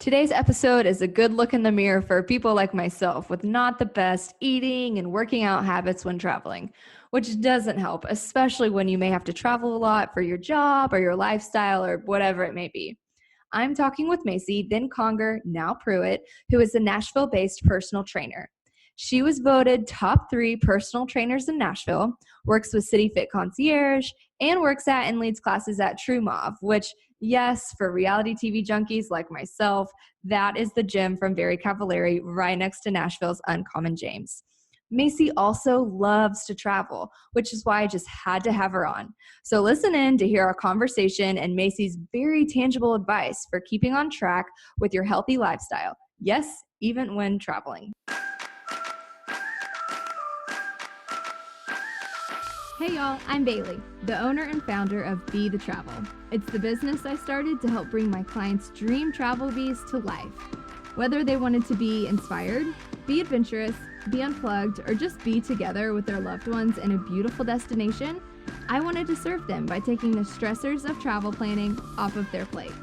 Today's episode is a good look in the mirror for people like myself with not the best eating and working out habits when traveling, which doesn't help, especially when you may have to travel a lot for your job or your lifestyle or whatever it may be. I'm talking with Macy, then Conger, now Pruett, who is a Nashville-based personal trainer. She was voted top 3 personal trainers in Nashville, works with City Fit Concierge, and works at and leads classes at True Mauve, which, yes, for reality TV junkies like myself, that is the gym from Very Cavallari right next to Nashville's Uncommon James. Macy also loves to travel, which is why I just had to have her on. So listen in to hear our conversation and Macy's very tangible advice for keeping on track with your healthy lifestyle. Yes, even when traveling. Hey y'all, I'm Bailie, the owner and founder of Be The Travel. It's the business I started to help bring my clients' dream travel bees to life. Whether they wanted to be inspired, be adventurous, be unplugged, or just be together with their loved ones in a beautiful destination, I wanted to serve them by taking the stressors of travel planning off of their plate.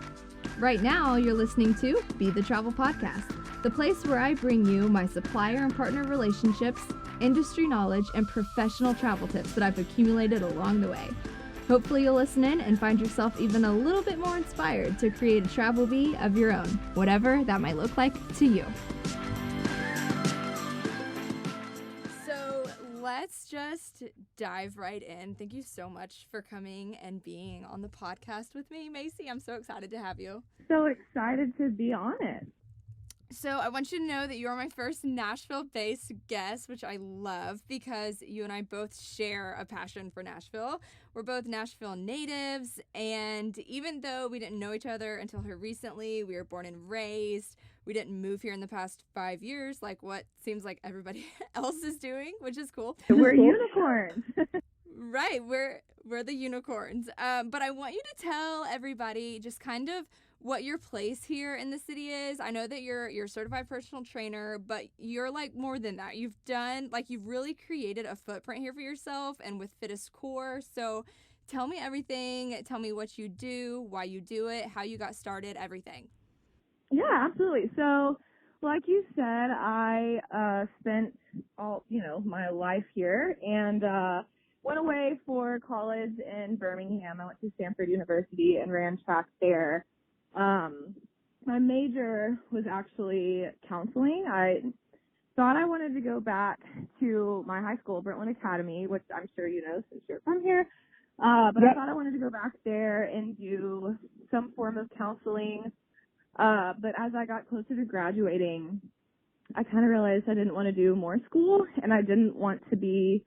Right now, you're listening to Be The Travel Podcast, the place where I bring you my supplier and partner relationships, industry knowledge, and professional travel tips that I've accumulated along the way. Hopefully you'll listen in and find yourself even a little bit more inspired to create a travel bee of your own, whatever that might look like to you. So let's just dive right in. Thank you so much for coming and being on the podcast with me, Macy. I'm so excited to have you. So excited to be on it. So I want you to know that you are my first Nashville-based guest, which I love because you and I both share a passion for Nashville. We're both Nashville natives, and even though we didn't know each other until here recently, we were born and raised. We didn't move here in the past 5 years like what seems like everybody else is doing, which is cool. We're unicorns. Right, we're the unicorns. But I want you to tell everybody just kind of what your place here in the city is. I know that you're a certified personal trainer, but you're like more than that. You've really created a footprint here for yourself and with Fittest Core. So tell me everything. Tell me what you do, why you do it, how you got started, everything. Yeah, absolutely. So like you said, I spent all, my life here and went away for college in Birmingham. I went to Stanford University and ran track there. My major was actually counseling. I thought I wanted to go back to my high school, Brentwood Academy, which I'm sure you know since you're from here. But yep. I thought I wanted to go back there and do some form of counseling. But as I got closer to graduating, I kind of realized I didn't want to do more school and I didn't want to be,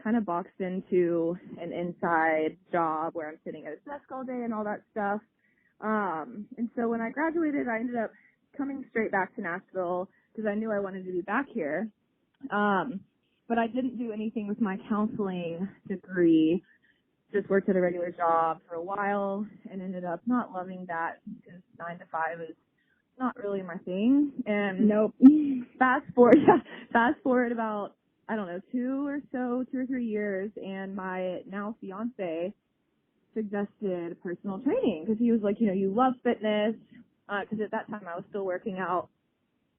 kind of boxed into an inside job where I'm sitting at a desk all day and all that stuff. And so when I graduated, I ended up coming straight back to Nashville because I knew I wanted to be back here. But I didn't do anything with my counseling degree, just worked at a regular job for a while and ended up not loving that because 9 to 5 is not really my thing. And nope. Fast forward about, 2 or 3 years, and my now fiance suggested personal training because he was like, you love fitness, because at that time I was still working out,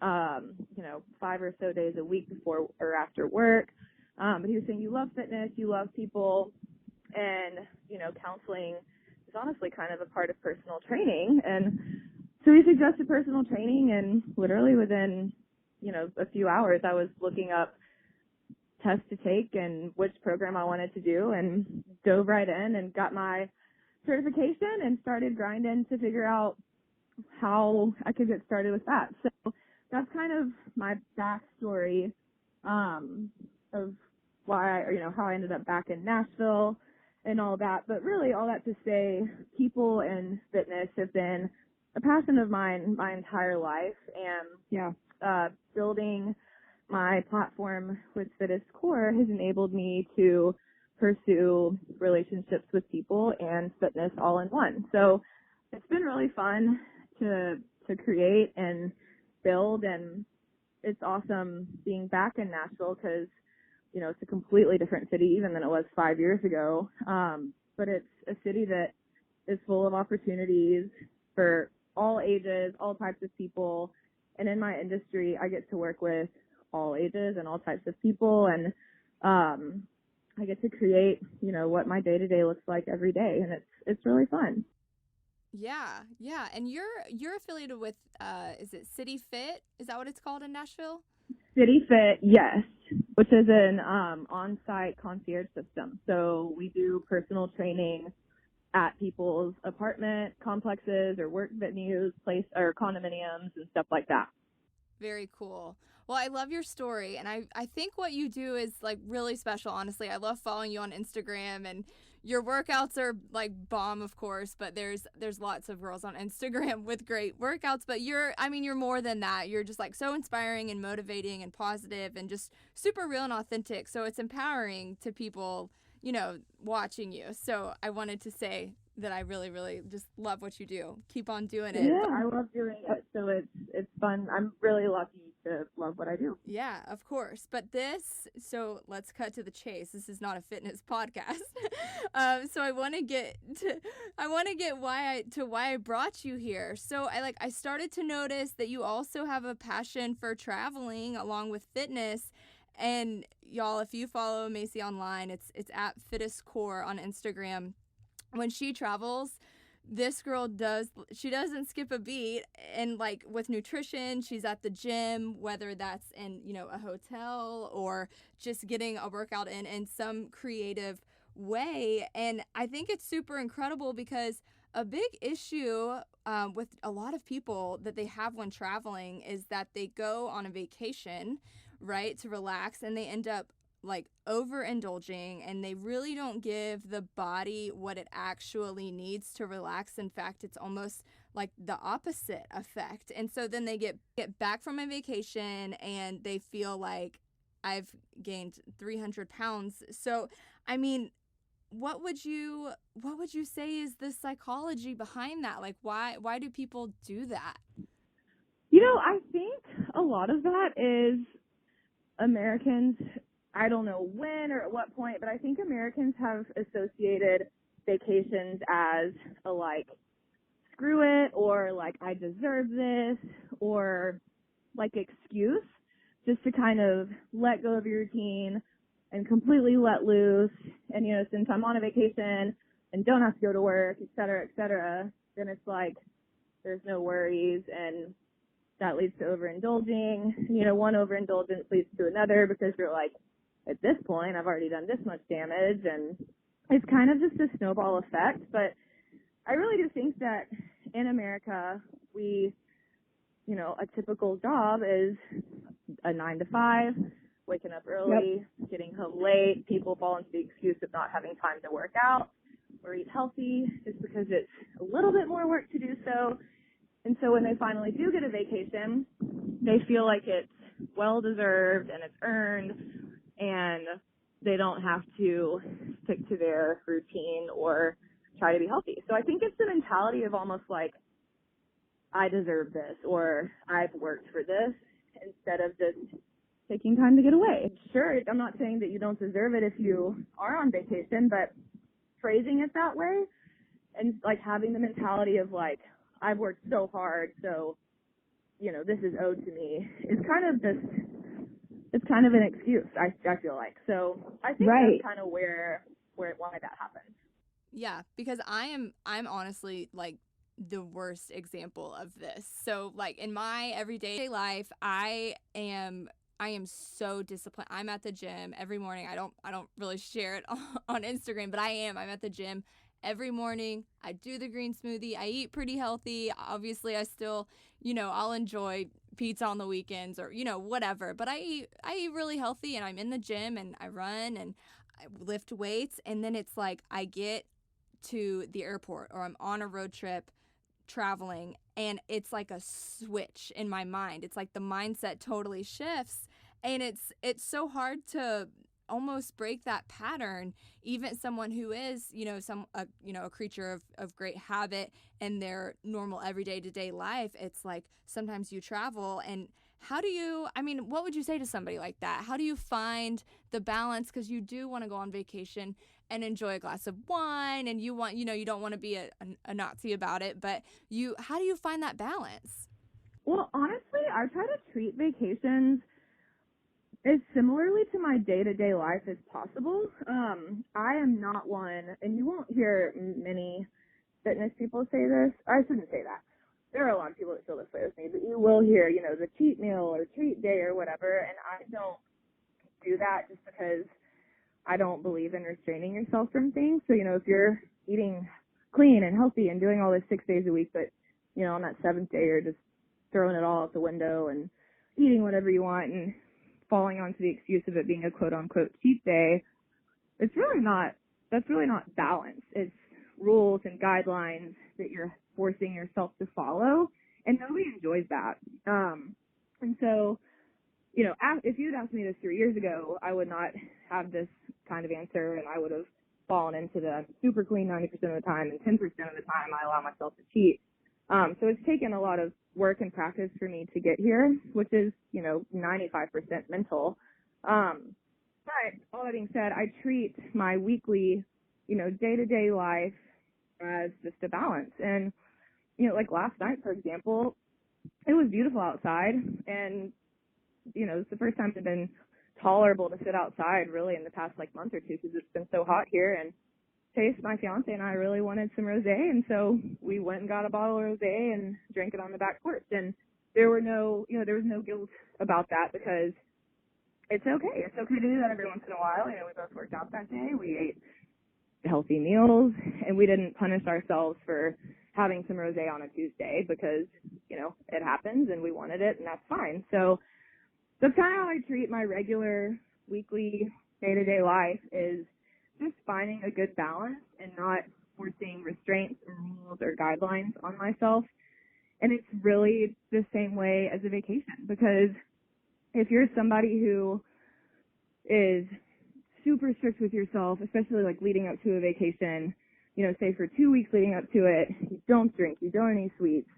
5 or so days a week before or after work. But he was saying you love fitness, you love people, and, counseling is honestly kind of a part of personal training. And so he suggested personal training, and literally within, a few hours I was looking up tests to take and which program I wanted to do and dove right in and got my certification and started grinding to figure out how I could get started with that. So that's kind of my backstory of why, how I ended up back in Nashville and all that. But really all that to say, people and fitness have been a passion of mine my entire life. And building my platform with Fittest Core has enabled me to pursue relationships with people and fitness all in one. So it's been really fun to create and build, and it's awesome being back in Nashville because, it's a completely different city even than it was 5 years ago. But it's a city that is full of opportunities for all ages, all types of people. And in my industry, I get to work with all ages and all types of people. And I get to create, you know, what my day-to-day looks like every day. And it's really fun. Yeah, yeah. And you're affiliated with is it City Fit? Is that what it's called in Nashville? City Fit, yes, which is an on-site concierge system. So we do personal training at people's apartment complexes or work venues, or condominiums and stuff like that. Very cool. Well, I love your story, and I think what you do is like really special, honestly. I love following you on Instagram, and your workouts are like bomb, of course, but there's lots of girls on Instagram with great workouts, but you're more than that. You're just like so inspiring and motivating and positive and just super real and authentic. So it's empowering to people, you know, watching you. So I wanted to say that I really, really just love what you do. Keep on doing it. Yeah, I love doing it. So it's fun. I'm really lucky to love what I do. Yeah, of course. But so let's cut to the chase. This is not a fitness podcast. So I want to get why I brought you here. So I started to notice that you also have a passion for traveling along with fitness. And y'all, if you follow Macy online, it's at Fittest Core on Instagram. When she travels, this girl doesn't skip a beat. And like with nutrition, she's at the gym, whether that's in, you know, a hotel or just getting a workout in some creative way. And I think it's super incredible because a big issue with a lot of people that they have when traveling is that they go on a vacation, right, to relax, and they end up like overindulging, and they really don't give the body what it actually needs to relax. In fact, it's almost like the opposite effect. And so then they get back from a vacation and they feel like, I've gained 300 pounds. So, I mean, what would you say is the psychology behind that? Like, why do people do that? You know, I think a lot of that is Americans. I don't know when or at what point, but I think Americans have associated vacations as a like, screw it, or like, I deserve this, or like excuse just to kind of let go of your routine and completely let loose. And, you know, since I'm on a vacation and don't have to go to work, et cetera, then it's like there's no worries, and that leads to overindulging. You know, one overindulgence leads to another because you're like, at this point, I've already done this much damage, and it's kind of just a snowball effect. But I really do think that in America, we, you know, a typical job is a 9 to 5, waking up early, getting home late. People fall into the excuse of not having time to work out or eat healthy just because it's a little bit more work to do so. And so when they finally do get a vacation, they feel like it's well-deserved and it's earned, and they don't have to stick to their routine or try to be healthy. So I think it's the mentality of almost like, I deserve this, or I've worked for this, instead of just taking time to get away. Sure, I'm not saying that you don't deserve it if you are on vacation, but phrasing it that way and like having the mentality of like, I've worked so hard, so, you know, this is owed to me, is kind of this, it's kind of an excuse, I feel like. So I think that's kind of why that happens. Yeah, because I'm honestly like the worst example of this. So like in my everyday life, I am so disciplined. I'm at the gym every morning. I don't really share it on Instagram, but I'm at the gym every morning. I do the green smoothie. I eat pretty healthy. Obviously, I still, you know, I'll enjoy pizza on the weekends or, you know, whatever. But I eat really healthy, and I'm in the gym and I run and I lift weights. And then it's like I get to the airport or I'm on a road trip traveling, and it's like a switch in my mind. It's like the mindset totally shifts, and it's so hard to almost break that pattern. Even someone who is, you know, a creature of great habit in their normal everyday to day life, it's like sometimes you travel, and what would you say to somebody like that? How do you find the balance? Because you do want to go on vacation and enjoy a glass of wine, and you want, you don't want to be a Nazi about it, but how do you find that balance? Well, honestly, I try to treat vacations as similarly to my day-to-day life as possible. I am not one, and you won't hear many fitness people say this. I shouldn't say that. There are a lot of people that feel this way with me, but you will hear, the cheat meal or treat day or whatever, and I don't do that just because I don't believe in restraining yourself from things. So, if you're eating clean and healthy and doing all this 6 days a week, but, on that seventh day you're just throwing it all out the window and eating whatever you want and falling onto the excuse of it being a quote-unquote cheat day, that's really not balance. It's rules and guidelines that you're forcing yourself to follow, and nobody enjoys that. And so, if you'd asked me this 3 years ago, I would not have this kind of answer, and I would have fallen into the super clean 90% of the time, and 10% of the time I allow myself to cheat. So it's taken a lot of work and practice for me to get here, which is, 95% mental. But all that being said, I treat my weekly, day-to-day life as just a balance. And, like last night, for example, it was beautiful outside, and, it's the first time it's been tolerable to sit outside really in the past month or two because it's been so hot here. And Chase, my fiance, and I really wanted some rosé, and so we went and got a bottle of rosé and drank it on the back porch. And there was no guilt about that because it's okay. It's okay to do that every once in a while. We both worked out that day. We ate healthy meals, and we didn't punish ourselves for having some rosé on a Tuesday because, it happens and we wanted it, and that's fine. So that's kind of how I treat my regular weekly day-to-day life, is just finding a good balance and not forcing restraints or rules or guidelines on myself. And it's really the same way as a vacation, because if you're somebody who is super strict with yourself, especially leading up to a vacation, say for 2 weeks leading up to it, you don't drink, you don't eat sweets,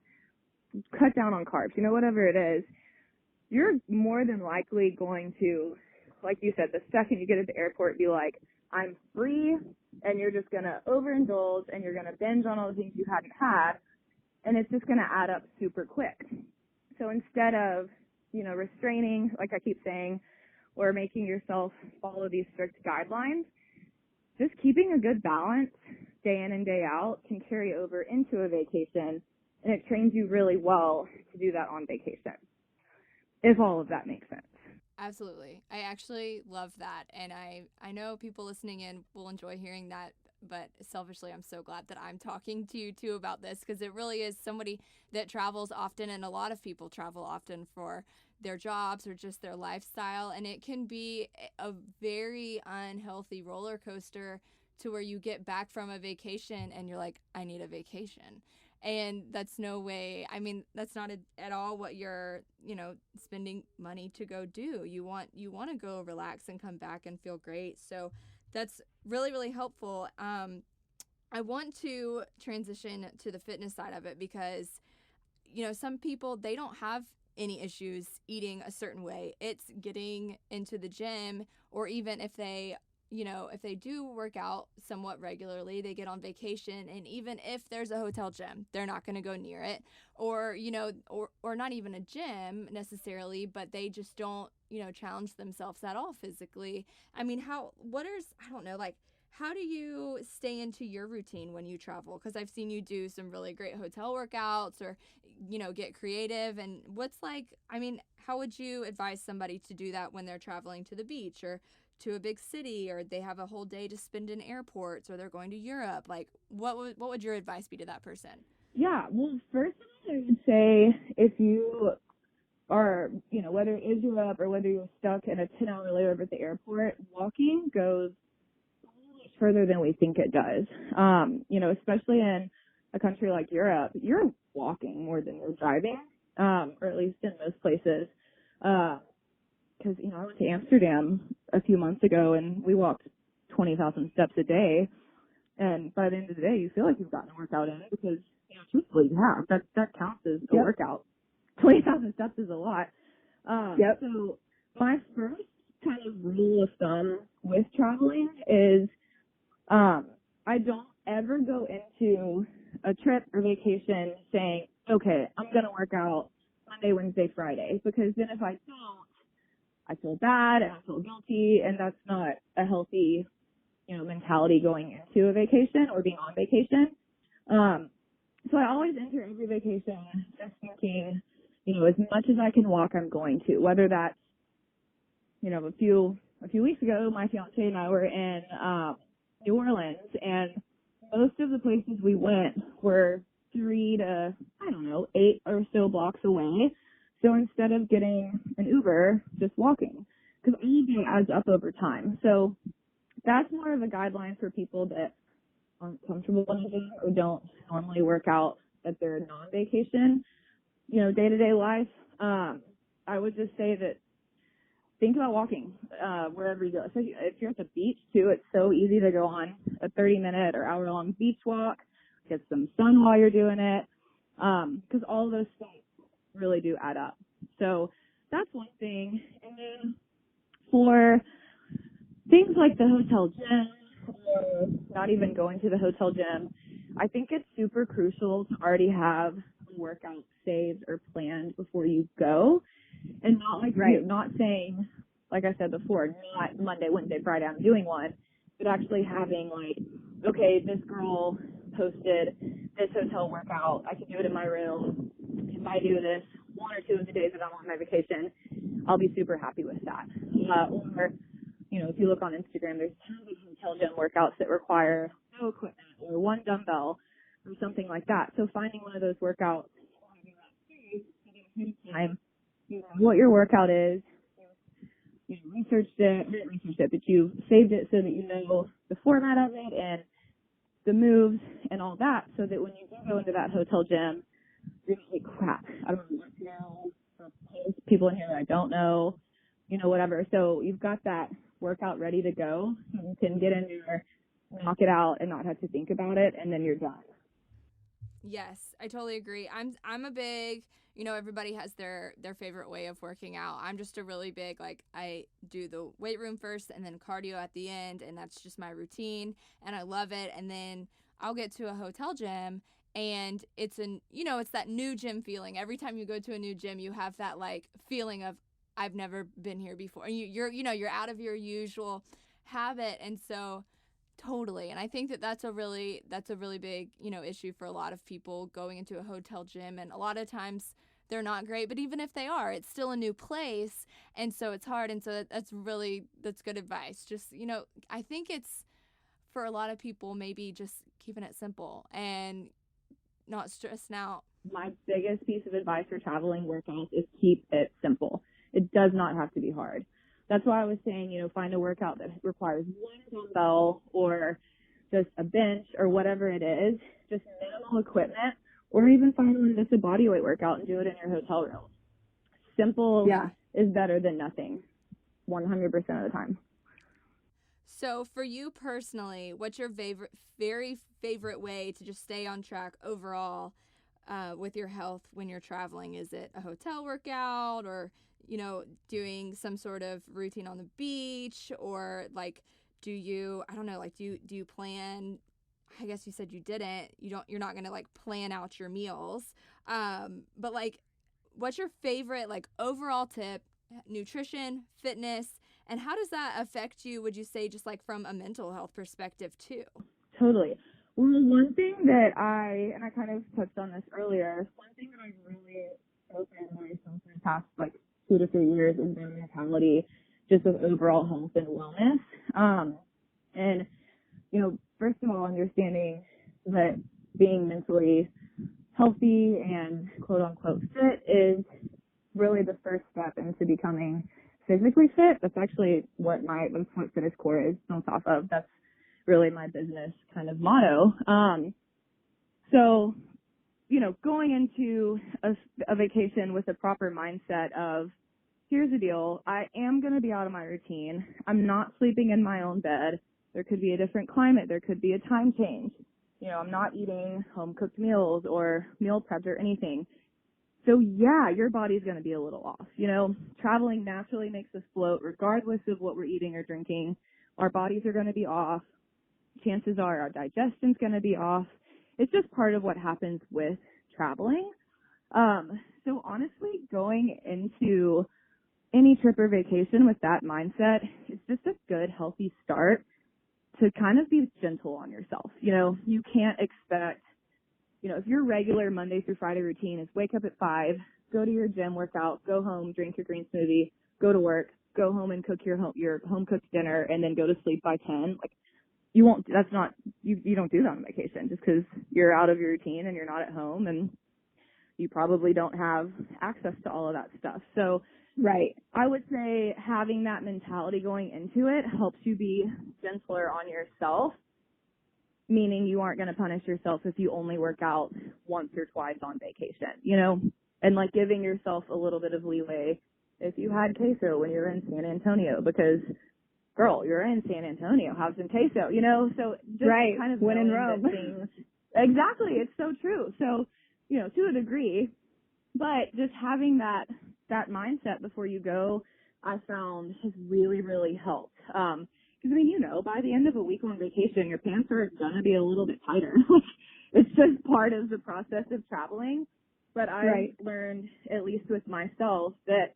cut down on carbs, whatever it is, you're more than likely going to, like you said, the second you get at the airport, be like, I'm free, and you're just going to overindulge, and you're going to binge on all the things you hadn't had, and it's just going to add up super quick. So instead of, restraining, like I keep saying, or making yourself follow these strict guidelines, just keeping a good balance day in and day out can carry over into a vacation, and it trains you really well to do that on vacation, if all of that makes sense. Absolutely. I actually love that. And I know people listening in will enjoy hearing that, but selfishly, I'm so glad that I'm talking to you too about this, because it really is somebody that travels often, and a lot of people travel often for their jobs or just their lifestyle. And it can be a very unhealthy roller coaster to where you get back from a vacation and you're like, I need a vacation. And that's no way. I mean, that's not at all what you're, spending money to go do. You want to go relax and come back and feel great. So that's really, really helpful. I want to transition to the fitness side of it because, some people, they don't have any issues eating a certain way. It's getting into the gym, or even if they do work out somewhat regularly, they get on vacation, and even if there's a hotel gym, they're not going to go near it, or not even a gym necessarily, but they just don't, challenge themselves at all physically. I mean, how do you stay into your routine when you travel? Because I've seen you do some really great hotel workouts, or, get creative. And how would you advise somebody to do that when they're traveling to the beach or to a big city, or they have a whole day to spend in airports, or they're going to Europe? What would your advice be to that person? Yeah, well, first of all, I would say if you are, whether it is Europe or whether you're stuck in a 10-hour layover at the airport, walking goes further than we think it does. Especially in a country like Europe, you're walking more than you're driving, or at least in most places. Because, I went to Amsterdam a few months ago, and we walked 20,000 steps a day. And by the end of the day, you feel like you've gotten a workout in, because, truthfully, you have. That counts as a workout. 20,000 steps is a lot. So my first kind of rule of thumb with traveling is I don't ever go into a trip or vacation saying, okay, I'm going to work out Monday, Wednesday, Friday, because then if I don't, I feel bad and I feel guilty, and that's not a healthy, mentality going into a vacation or being on vacation. So I always enter every vacation just thinking, as much as I can walk, I'm going to, whether that's, a few weeks ago, my fiance and I were in, New Orleans, and most of the places we went were 3 to, 8 or so blocks away. So instead of getting an Uber, just walking, because all of it adds up over time. So that's more of a guideline for people that aren't comfortable in it or don't normally work out at their non-vacation, day-to-day life. I would just say that think about walking wherever you go. So if you're at the beach, too, it's so easy to go on a 30-minute or hour-long beach walk, get some sun while you're doing it, because all of those things really do add up. So that's one thing. And then for things like the hotel gym, or not even going to the hotel gym, I think it's super crucial to already have a workout saved or planned before you go. And not saying, like I said before, not Monday, Wednesday, Friday, I'm doing one, but actually having okay, this girl posted this hotel workout. I can do it in my room. If I do this 1 or 2 of the days that I'm on my vacation, I'll be super happy with that. Or, if you look on Instagram, there's tons of hotel gym workouts that require no equipment or 1 dumbbell or something like that. So finding one of those workouts, time, what your workout is, you researched it, but you saved it so that you know the format of it and the moves and all that, so that when you do go into that hotel gym, you're not like, crap, I don't know, people in here that I don't know, whatever. So you've got that workout ready to go. You can get in there, knock it out, and not have to think about it, and then you're done. Yes, I totally agree. I'm a big, everybody has their favorite way of working out. I'm just a really big, I do the weight room first and then cardio at the end, and that's just my routine, and I love it. And then I'll get to a hotel gym, and it's that new gym feeling. Every time you go to a new gym, you have that feeling of, I've never been here before. And you're out of your usual habit, and so totally. And I think that's a really big, issue for a lot of people going into a hotel gym. And a lot of times they're not great, but even if they are, it's still a new place. And so it's hard. And so that's good advice. Just, I think it's for a lot of people, maybe just keeping it simple and not stressing out. My biggest piece of advice for traveling workouts is keep it simple. It does not have to be hard. That's why I was saying, find a workout that requires 1 dumbbell or just a bench or whatever it is, just minimal equipment, or even find one that's a bodyweight workout and do it in your hotel room. Simple is better than nothing, 100% of the time. So for you personally, what's your very favorite way to just stay on track overall with your health when you're traveling? Is it a hotel workout, or doing some sort of routine on the beach, or do you plan? I guess you said you didn't. You're not going to plan out your meals. But what's your favorite overall tip, nutrition, fitness, and how does that affect you, would you say, just from a mental health perspective too? Totally. Well, one thing that I kind of touched on this earlier, one thing that I really focused on myself in the past 2 to 3 years is my mentality, just of overall health and wellness. And, first of all, understanding that being mentally healthy and quote unquote fit is really the first step into becoming physically fit. That's actually what Fitness Core is built off of. That's really my business kind of motto. So, going into a vacation with a proper mindset of, here's the deal, I am going to be out of my routine. I'm not sleeping in my own bed. There could be a different climate. There could be a time change. I'm not eating home-cooked meals or meal prepped or anything. So, your body's going to be a little off. Traveling naturally makes us bloat regardless of what we're eating or drinking. Our bodies are going to be off. chances are our digestion's going to be off. It's just part of what happens with traveling. So honestly, going into any trip or vacation with that mindset is just a good, healthy start to kind of be gentle on yourself. You know, you can't expect, you know, if your regular Monday through Friday routine is wake up at 5, go to your gym workout, go home, drink your green smoothie, go to work, go home and cook your home cooked dinner, and then go to sleep by 10. Like, you won't, that's not, you don't do that on vacation just because you're out of your routine and you're not at home and you probably don't have access to all of that stuff. So, right. I would say having that mentality going into it helps you be gentler on yourself, meaning you aren't going to punish yourself if you only work out once or twice on vacation, you know, and like giving yourself a little bit of leeway if you had queso when you were in San Antonio, because girl, you're in San Antonio, have some queso, you know, so just right. kind of when in knowing Rome. that things, exactly, it's so true. So, you know, to a degree, but just having that mindset before you go, I found has really, really helped. Because, I mean, you know, by the end of a week on vacation, your pants are going to be a little bit tighter. It's just part of the process of traveling. But I've learned, at least with myself, that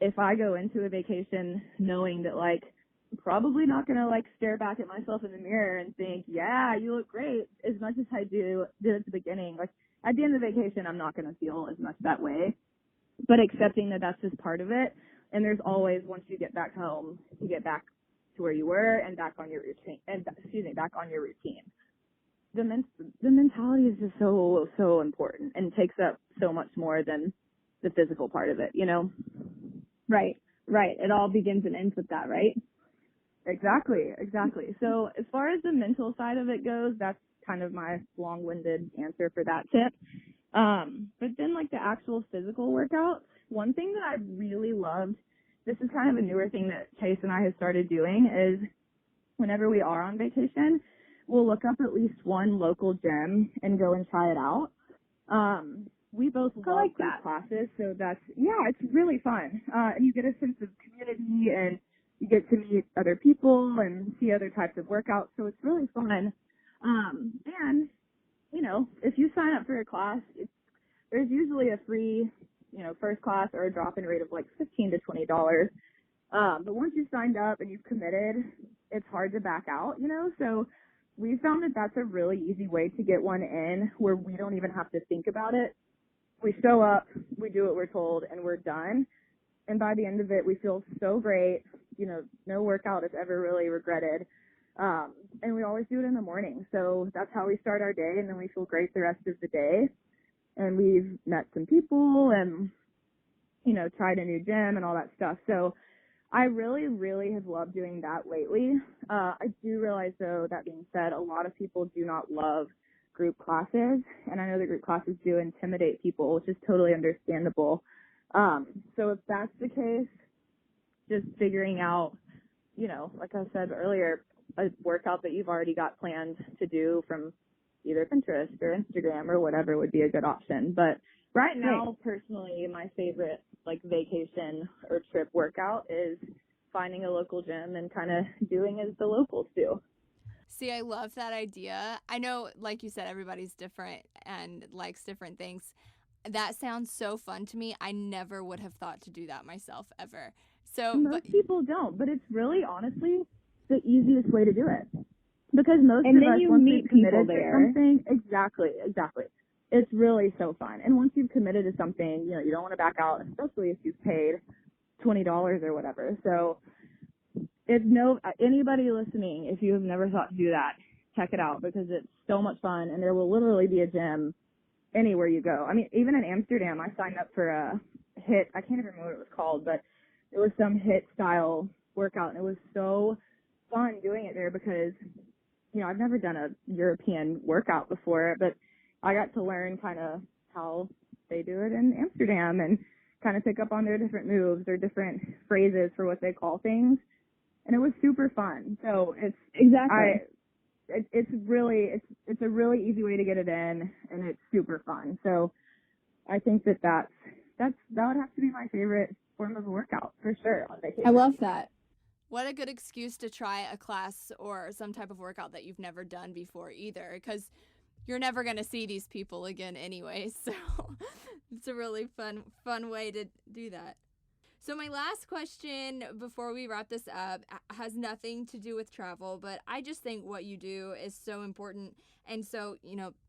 if I go into a vacation knowing that, like, I'm probably not going to, like, stare back at myself in the mirror and think, yeah, you look great, as much as I did at the beginning. Like, at the end of the vacation, I'm not going to feel as much that way. But accepting that that's just part of it. And there's always, once you get back home, you get back to where you were and back on your routine. Back on your routine. The mentality is just so, so important and takes up so much more than the physical part of it, you know? Right. It all begins and ends with that, right? Exactly. So as far as the mental side of it goes, that's kind of my long-winded answer for that tip. But then like the actual physical workouts, one thing that I really loved, this is kind of a newer thing that Chase and I have started doing, is whenever we are on vacation, we'll look up at least one local gym and go and try it out. We both love group classes, so it's really fun. And you get a sense of community and you get to meet other people and see other types of workouts, so it's really fun. And, you know, if you sign up for a class, there's usually a free, you know, first class or a drop-in rate of like $15 to $20. But once you've signed up and you've committed, it's hard to back out, you know, so we found that that's a really easy way to get one in where we don't even have to think about it. We show up, we do what we're told, and we're done. And by the end of it, we feel so great. You know, no workout is ever really regretted. And we always do it in the morning. So that's how we start our day, and then we feel great the rest of the day. And we've met some people and, you know, tried a new gym and all that stuff. So I really, really have loved doing that lately. I do realize, though, that being said, a lot of people do not love group classes. And I know that group classes do intimidate people, which is totally understandable. So if that's the case, just figuring out, you know, like I said earlier, a workout that you've already got planned to do from either Pinterest or Instagram or whatever would be a good option. But right now, personally, my favorite like vacation or trip workout is finding a local gym and kind of doing as the locals do. See, I love that idea. I know, like you said, everybody's different and likes different things. That sounds so fun to me. I never would have thought to do that myself ever. So most people don't, but it's really honestly the easiest way to do it. Because most of us, once we've committed to something, exactly. It's really so fun. And once you've committed to something, you know, you don't want to back out, especially if you've paid $20 or whatever. So if anybody listening, if you have never thought to do that, check it out because it's so much fun and there will literally be a gym anywhere you go. I mean, even in Amsterdam, I signed up for a HIIT. I can't even remember what it was called, but it was some HIIT style workout and it was so fun doing it there because, you know, I've never done a European workout before, but I got to learn kind of how they do it in Amsterdam and kind of pick up on their different moves or different phrases for what they call things. And it was super fun. So it's it's a really easy way to get it in and it's super fun. So I think that that would have to be my favorite form of a workout for sure on vacation. I love that. What a good excuse to try a class or some type of workout that you've never done before either, because you're never going to see these people again anyway. So it's a really fun way to do that. So my last question before we wrap this up has nothing to do with travel, but I just think what you do is so important. And so,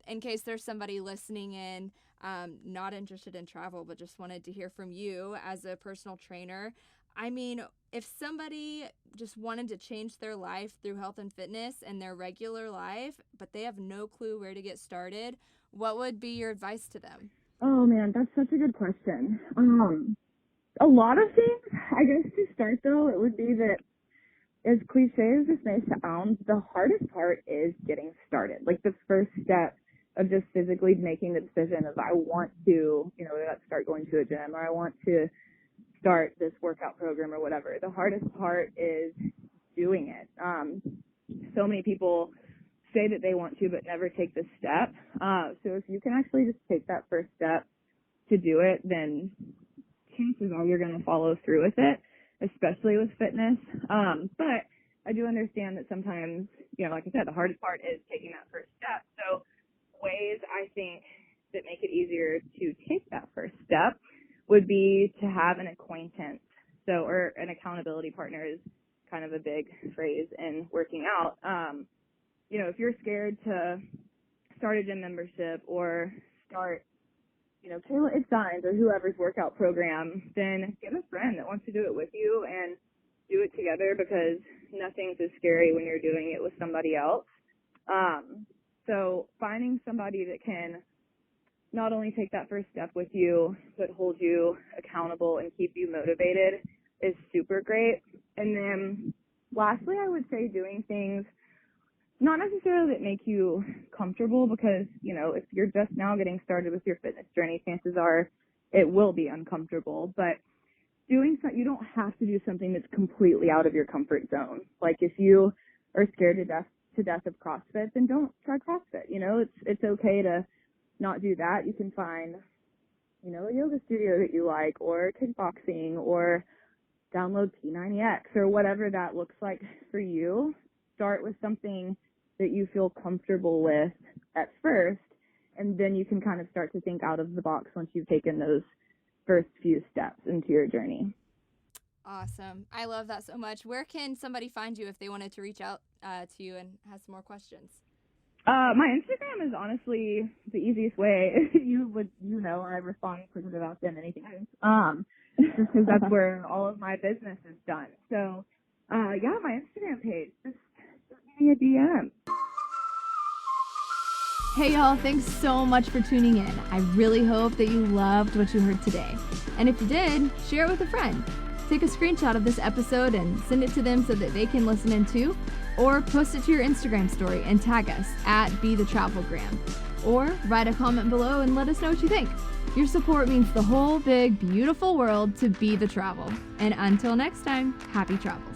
in case there's somebody listening in, not interested in travel, but just wanted to hear from you as a personal trainer. I mean, if somebody just wanted to change their life through health and fitness and their regular life, but they have no clue where to get started, what would be your advice to them? Oh man, that's such a good question. A lot of things, I guess to start though, it would be that, as cliche as this may sound, the hardest part is getting started. Like the first step of just physically making the decision of I want to, whether that's start going to a gym or I want to start this workout program or whatever. The hardest part is doing it. So many people say that they want to but never take the step. So if you can actually just take that first step to do it, then chances are you're going to follow through with it, especially with fitness. But I do understand that sometimes, like I said, the hardest part is taking that first step. So ways I think that make it easier to take that first step would be to have an acquaintance. Or an accountability partner is kind of a big phrase in working out. If you're scared to start a gym membership or start, Kayla It's Signs or whoever's workout program, then get a friend that wants to do it with you and do it together, because nothing's as scary when you're doing it with somebody else. So finding somebody that can not only take that first step with you, but hold you accountable and keep you motivated is super great. And then lastly, I would say doing things not necessarily that make you comfortable, because, if you're just now getting started with your fitness journey, chances are it will be uncomfortable. But you don't have to do something that's completely out of your comfort zone. Like if you are scared to death of CrossFit, then don't try CrossFit. It's okay to not do that. You can find, a yoga studio that you like, or kickboxing, or download P90X, or whatever that looks like for you. Start with something that you feel comfortable with at first, and then you can kind of start to think out of the box once you've taken those first few steps into your journey. Awesome. I love that so much. Where can somebody find you if they wanted to reach out to you and have some more questions? My Instagram is honestly the easiest way. I respond quicker about than anything else. Just because that's where all of my business is done. So, my Instagram page, just send me a DM. Hey y'all, thanks so much for tuning in. I really hope that you loved what you heard today. And if you did, share it with a friend. Take a screenshot of this episode and send it to them so that they can listen in too. Or post it to your Instagram story and tag us at BeTheTravelgram. Or write a comment below and let us know what you think. Your support means the whole big, beautiful world to Be The Travel. And until next time, happy travels.